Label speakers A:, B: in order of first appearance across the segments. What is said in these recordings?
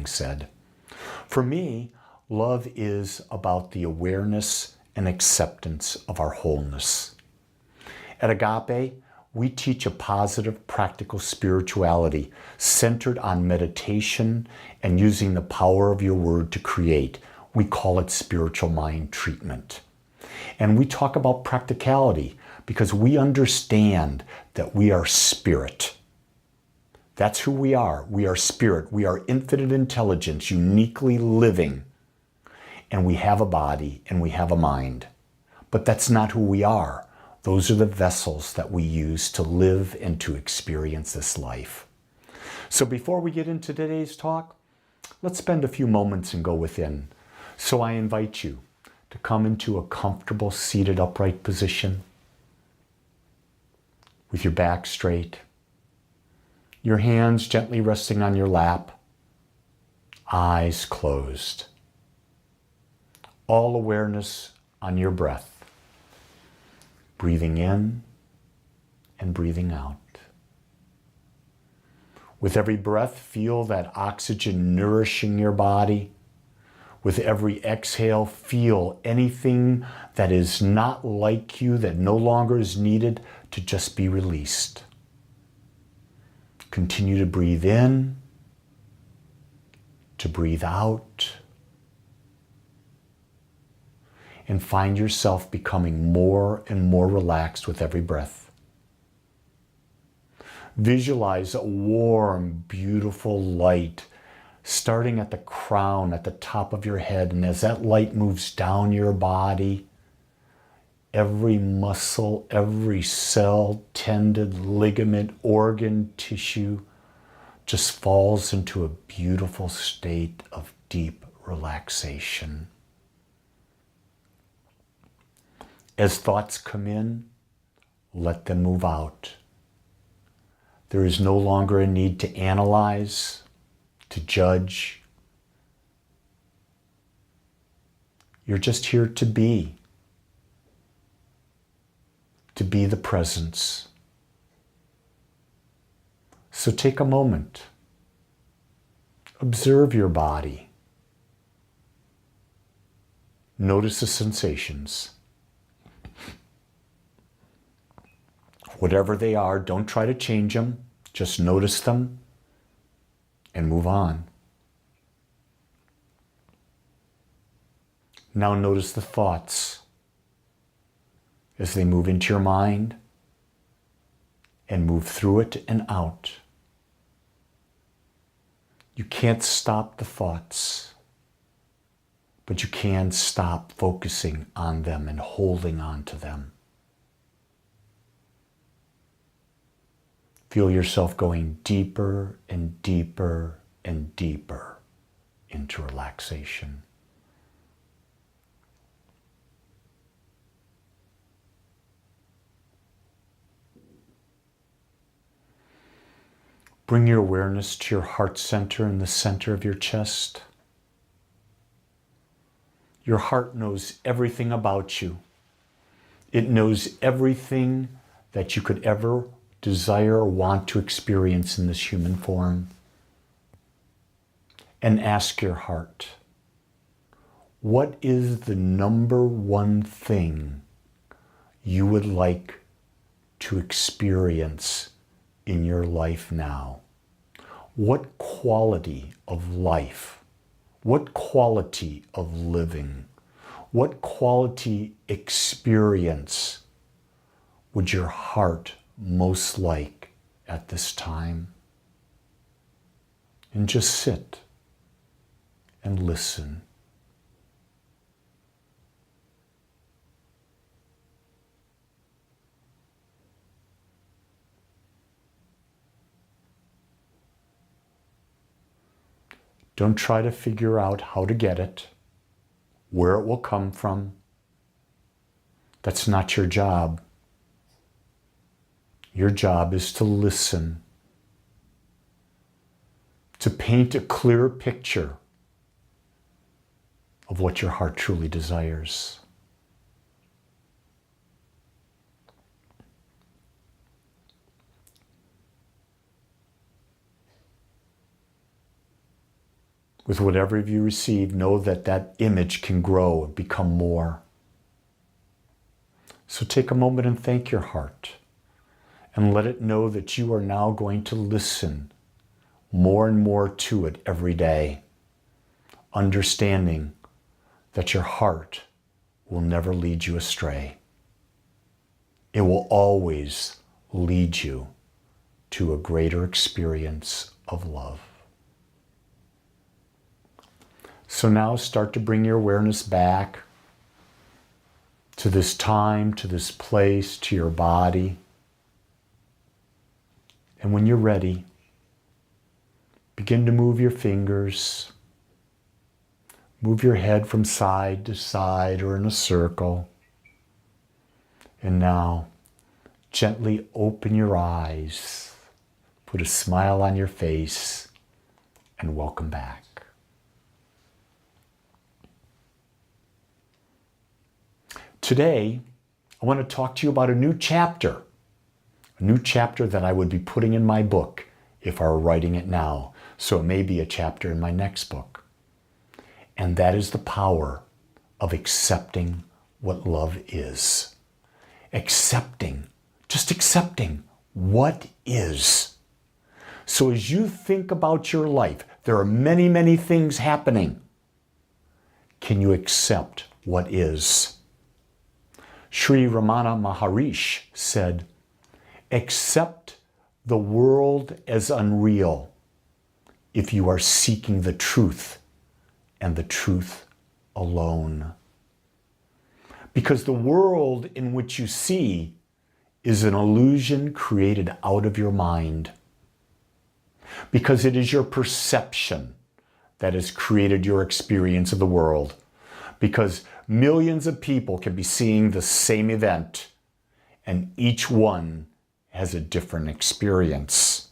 A: said. For me, love is about the awareness and acceptance of our wholeness. At Agape, we teach a positive, practical spirituality centered on meditation and using the power of your word to create. We call it spiritual mind treatment. And we talk about practicality because we understand that we are spirit. That's who we are. We are spirit. We are infinite intelligence, uniquely living. And we have a body and we have a mind. But that's not who we are. Those are the vessels that we use to live and to experience this life. So before we get into today's talk, let's spend a few moments and go within. So I invite you to come into a comfortable seated upright position with your back straight, your hands gently resting on your lap, eyes closed. All awareness on your breath. Breathing in and breathing out. With every breath, feel that oxygen nourishing your body. With every exhale, feel anything that is not like you, that no longer is needed, to just be released. Continue to breathe in, to breathe out, and find yourself becoming more and more relaxed with every breath. Visualize a warm, beautiful light starting at the crown, at the top of your head, and as that light moves down your body, every muscle, every cell, tendon, ligament, organ, tissue just falls into a beautiful state of deep relaxation. As thoughts come in, let them move out. There is no longer a need to analyze, to judge. You're just here to be the presence. So take a moment. Observe your body. Notice the sensations. Whatever they are, don't try to change them. Just notice them and move on. Now notice the thoughts as they move into your mind and move through it and out. You can't stop the thoughts, but you can stop focusing on them and holding on to them. Feel yourself going deeper and deeper and deeper into relaxation. Bring your awareness to your heart center in the center of your chest. Your heart knows everything about you. It knows everything that you could ever desire or want to experience in this human form. And ask your heart, what is the number one thing you would like to experience in your life now? What quality of life, what quality of living, what quality experience would your heart most like at this time? And just sit and listen. Don't try to figure out how to get it, where it will come from. That's not your job. Your job is to listen, to paint a clear picture of what your heart truly desires. With whatever you receive, know that that image can grow and become more. So take a moment and thank your heart and let it know that you are now going to listen more and more to it every day, understanding that your heart will never lead you astray. It will always lead you to a greater experience of love. So now start to bring your awareness back to this time, to this place, to your body. And when you're ready, begin to move your fingers. Move your head from side to side or in a circle. And now, gently open your eyes. Put a smile on your face and welcome back. Today, I want to talk to you about a new chapter that I would be putting in my book if I were writing it now. So it may be a chapter in my next book. And that is the power of accepting what love is. Just accepting what is. So as you think about your life, there are many, many things happening. Can you accept what is? Sri Ramana Maharishi said, accept the world as unreal if you are seeking the truth and the truth alone. Because the world in which you see is an illusion created out of your mind. Because it is your perception that has created your experience of the world. Because millions of people can be seeing the same event, and each one has a different experience.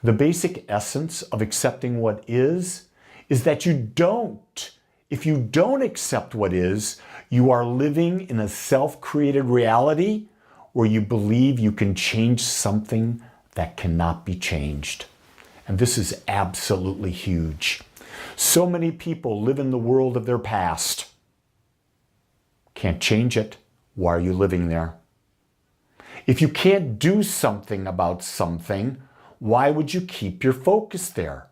A: The basic essence of accepting what is that if you don't accept what is, you are living in a self-created reality where you believe you can change something that cannot be changed. And this is absolutely huge. So many people live in the world of their past. Can't change it. Why are you living there? If you can't do something about something, why would you keep your focus there?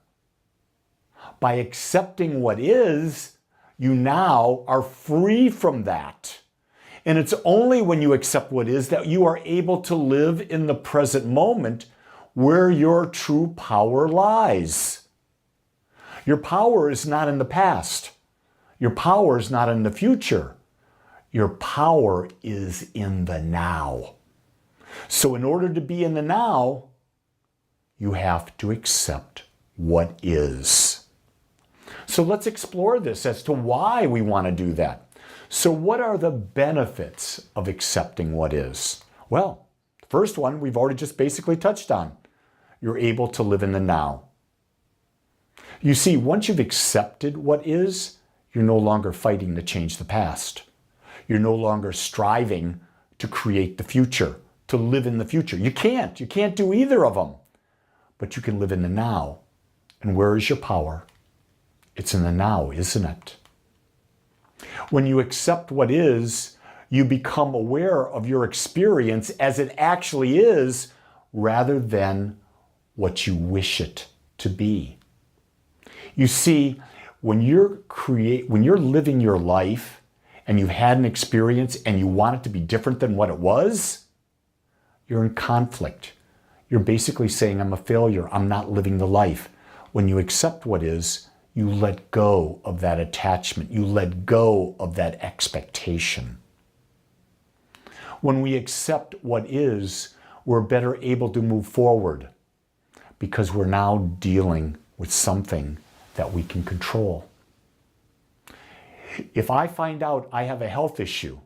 A: By accepting what is, you now are free from that. And it's only when you accept what is that you are able to live in the present moment where your true power lies. Your power is not in the past. Your power is not in the future. Your power is in the now. So in order to be in the now, you have to accept what is. So let's explore this as to why we want to do that. So what are the benefits of accepting what is? Well, the first one we've already just basically touched on. You're able to live in the now. You see, once you've accepted what is, you're no longer fighting to change the past. You're no longer striving to create the future, to live in the future. You can't do either of them. But you can live in the now. And where is your power? It's in the now, isn't it? When you accept what is, you become aware of your experience as it actually is, rather than what you wish it to be. You see, when you're living your life and you've had an experience and you want it to be different than what it was, you're in conflict. You're basically saying, I'm a failure. I'm not living the life. When you accept what is, you let go of that attachment. You let go of that expectation. When we accept what is, we're better able to move forward because we're now dealing with something that we can control. If I find out I have a health issue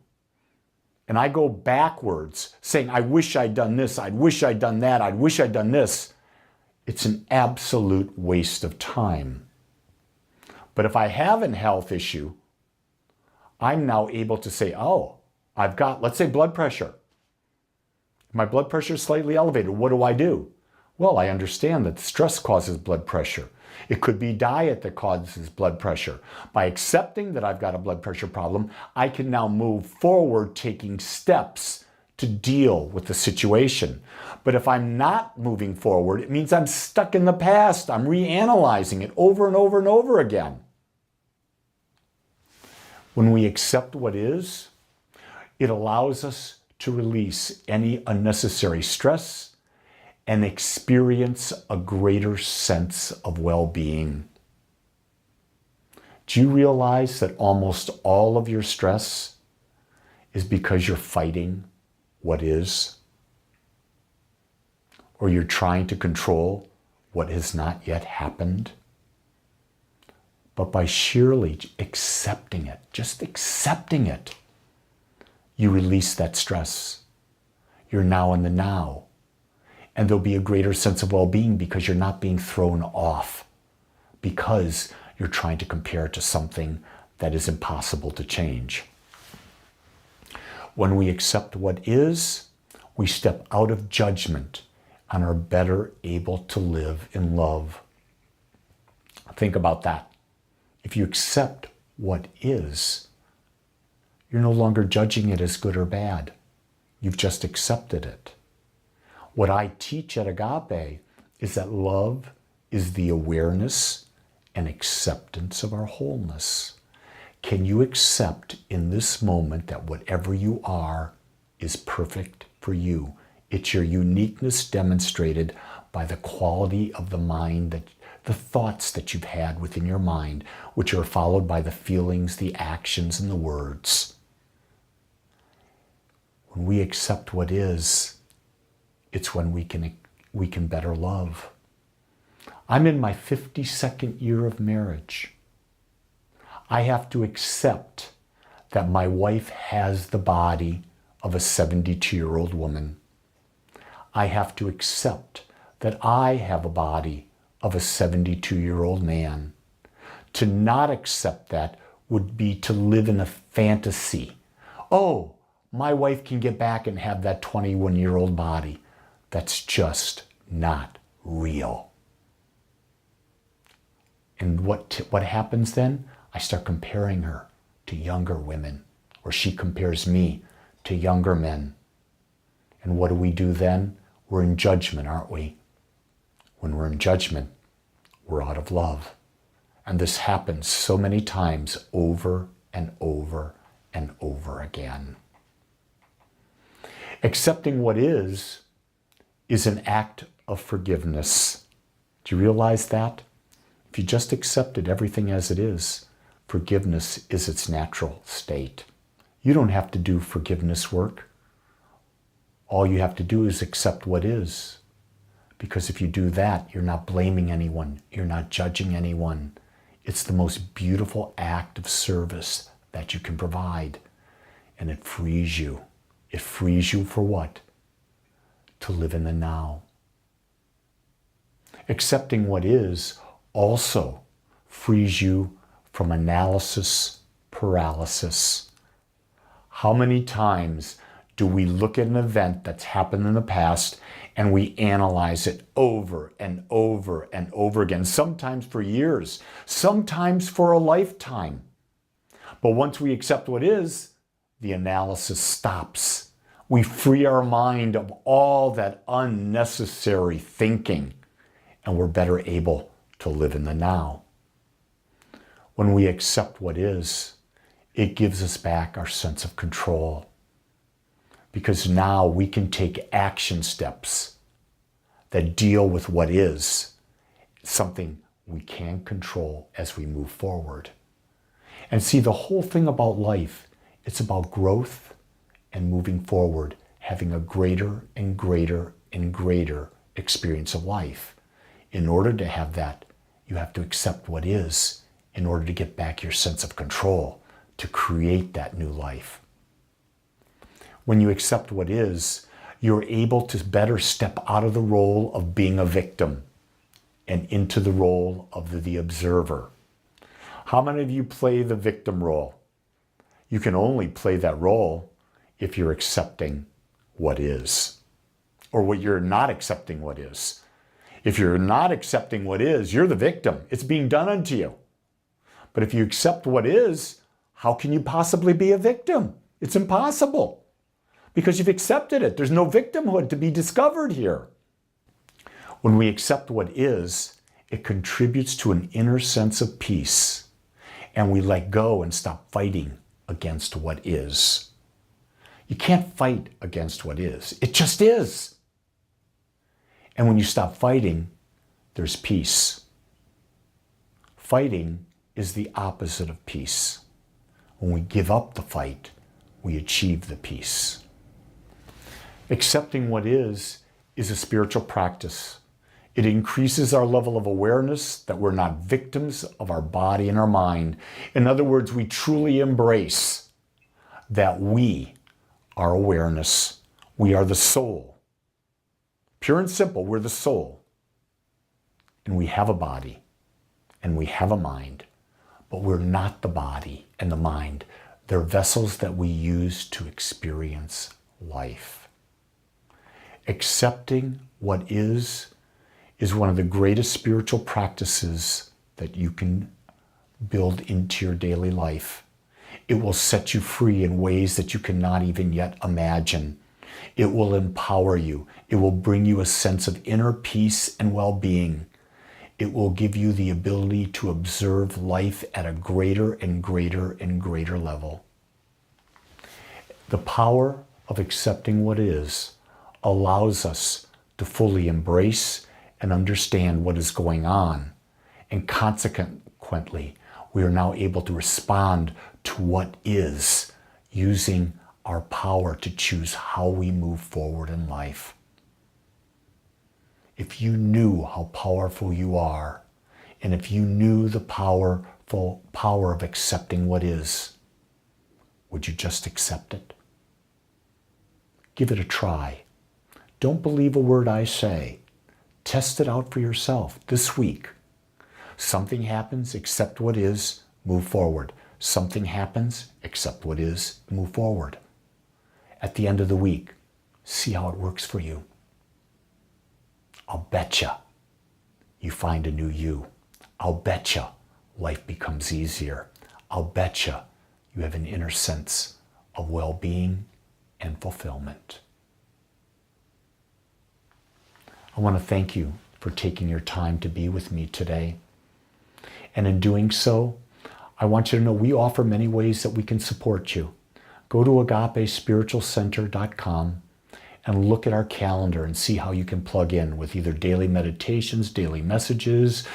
A: and I go backwards saying, I wish I'd done this, I wish I'd done that, I wish I'd done this, it's an absolute waste of time. But if I have a health issue, I'm now able to say, oh, I've got, let's say, blood pressure. My blood pressure is slightly elevated. What do? Well, I understand that stress causes blood pressure. It could be diet that causes blood pressure. By accepting that I've got a blood pressure problem, I can now move forward taking steps to deal with the situation. But if I'm not moving forward, it means I'm stuck in the past. I'm reanalyzing it over and over and over again. When we accept what is, it allows us to release any unnecessary stress and experience a greater sense of well-being. Do you realize that almost all of your stress is because you're fighting what is? Or you're trying to control what has not yet happened? But by sheerly accepting it, just accepting it, you release that stress. You're now in the now. And there'll be a greater sense of well-being because you're not being thrown off, because you're trying to compare it to something that is impossible to change. When we accept what is, we step out of judgment and are better able to live in love. Think about that. If you accept what is, you're no longer judging it as good or bad. You've just accepted it. What I teach at Agape is that love is the awareness and acceptance of our wholeness. Can you accept in this moment that whatever you are is perfect for you? It's your uniqueness demonstrated by the quality of the mind, the thoughts that you've had within your mind, which are followed by the feelings, the actions, and the words. When we accept what is, it's when we can better love. I'm in my 52nd year of marriage. I have to accept that my wife has the body of a 72-year-old woman. I have to accept that I have a body of a 72-year-old man. To not accept that would be to live in a fantasy. Oh, my wife can get back and have that 21-year-old body. That's just not real. And what happens then? I start comparing her to younger women, or she compares me to younger men. And what do we do then? We're in judgment, aren't we? When we're in judgment, we're out of love. And this happens so many times over and over and over again. Accepting what is an act of forgiveness. Do you realize that? If you just accepted everything as it is, forgiveness is its natural state. You don't have to do forgiveness work. All you have to do is accept what is. Because if you do that, you're not blaming anyone. You're not judging anyone. It's the most beautiful act of service that you can provide. And it frees you. It frees you for what? To live in the now. Accepting what is also frees you from analysis paralysis. How many times do we look at an event that's happened in the past and we analyze it over and over and over again, sometimes for years, sometimes for a lifetime? But once we accept what is, the analysis stops. We free our mind of all that unnecessary thinking, and we're better able to live in the now. When we accept what is, it gives us back our sense of control. Because now we can take action steps that deal with what is, something we can control as we move forward. And see, the whole thing about life, it's about growth and moving forward, having a greater and greater and greater experience of life. In order to have that, you have to accept what is in order to get back your sense of control, to create that new life. When you accept what is, you're able to better step out of the role of being a victim and into the role of the observer. How many of you play the victim role? You can only play that role if you're accepting what is, or what you're not accepting what is. If you're not accepting what is, you're the victim. It's being done unto you. But if you accept what is, how can you possibly be a victim? It's impossible because you've accepted it. There's no victimhood to be discovered here. When we accept what is, it contributes to an inner sense of peace, and we let go and stop fighting against what is. You can't fight against what is. It just is. And when you stop fighting, there's peace. Fighting is the opposite of peace. When we give up the fight, we achieve the peace. Accepting what is a spiritual practice. It increases our level of awareness that we're not victims of our body and our mind. In other words, we truly embrace that we are awareness. We are the soul. Pure and simple, we're the soul. And we have a body and we have a mind, but we're not the body and the mind. They're vessels that we use to experience life. Accepting what is one of the greatest spiritual practices that you can build into your daily life. It will set you free in ways that you cannot even yet imagine. It will empower you. It will bring you a sense of inner peace and well-being. It will give you the ability to observe life at a greater and greater and greater level. The power of accepting what is allows us to fully embrace and understand what is going on. And consequently, we are now able to respond to what is, using our power to choose how we move forward in life. If you knew how powerful you are, and if you knew the powerful power of accepting what is, would you just accept it? Give it a try. Don't believe a word I say. Test it out for yourself this week. Something happens, accept what is, move forward. Something happens, accept what is, move forward. At the end of the week, see how it works for you. I'll betcha you find a new you. I'll betcha life becomes easier. I'll betcha you have an inner sense of well-being and fulfillment. I want to thank you for taking your time to be with me today. And in doing so, I want you to know we offer many ways that we can support you. Go to agapespiritualcenter.com and look at our calendar and see how you can plug in with either daily meditations, daily messages,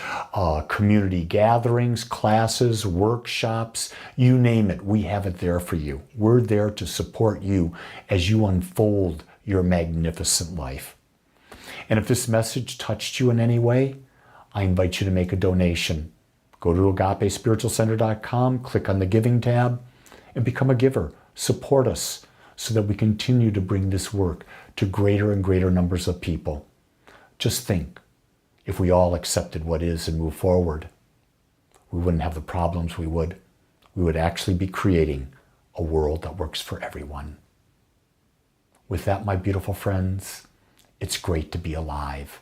A: community gatherings, classes, workshops, you name it, we have it there for you. We're there to support you as you unfold your magnificent life. And if this message touched you in any way, I invite you to make a donation. Go to agapespiritualcenter.com, click on the Giving tab, and become a giver. Support us so that we continue to bring this work to greater and greater numbers of people. Just think, if we all accepted what is and move forward, we wouldn't have the problems we would. We would actually be creating a world that works for everyone. With that, my beautiful friends, it's great to be alive,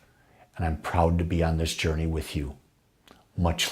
A: and I'm proud to be on this journey with you. Much